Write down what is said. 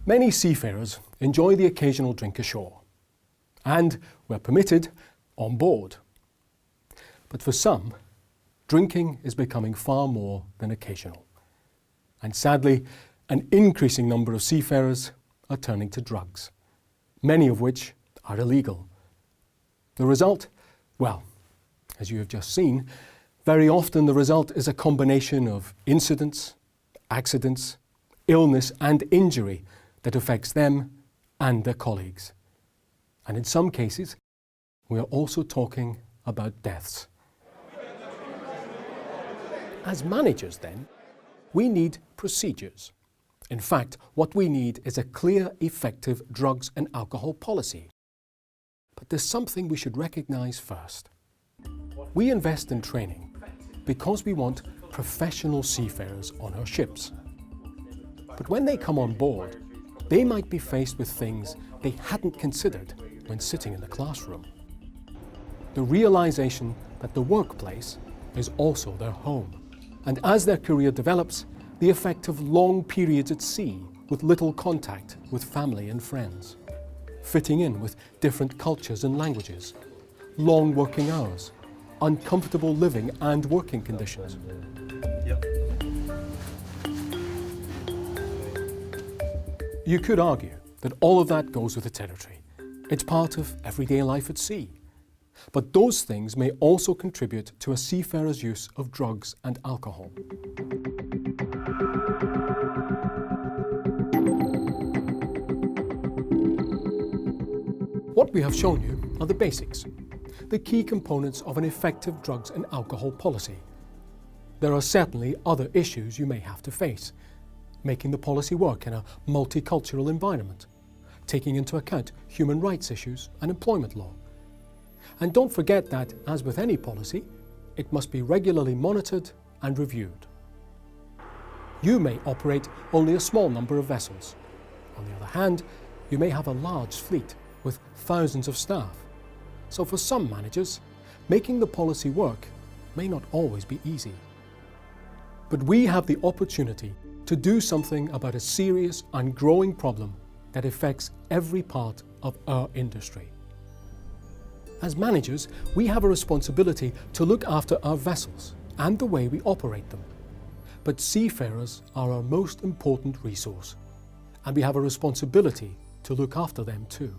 Many seafarers enjoy the occasional drink ashore, and were permitted on board. But for some, drinking is becoming far more than occasional. And sadly, an increasing number of seafarers are turning to drugs, many of which are illegal. The result? Well, as you have just seen, very often the result is a combination of incidents, accidents, illness and injury that affects them and their colleagues. And in some cases, we are also talking about deaths. As managers then, we need procedures. In fact, what we need is a clear, effective drugs and alcohol policy. But there's something we should recognise first. We invest in training because we want professional seafarers on our ships. But when they come on board, they might be faced with things they hadn't considered when sitting in the classroom. The realisation that the workplace is also their home. And as their career develops, the effect of long periods at sea with little contact with family and friends, fitting in with different cultures and languages, long working hours, uncomfortable living and working conditions. Yep. You could argue that all of that goes with the territory. It's part of everyday life at sea. But those things may also contribute to a seafarer's use of drugs and alcohol. What we have shown you are the basics, the key components of an effective drugs and alcohol policy. There are certainly other issues you may have to face, making the policy work in a multicultural environment, taking into account human rights issues and employment law. And don't forget that, as with any policy, it must be regularly monitored and reviewed. You may operate only a small number of vessels. On the other hand, you may have a large fleet with thousands of staff. So for some managers, making the policy work may not always be easy. But we have the opportunity to do something about a serious and growing problem that affects every part of our industry. As managers, we have a responsibility to look after our vessels and the way we operate them. But seafarers are our most important resource, and we have a responsibility to look after them too.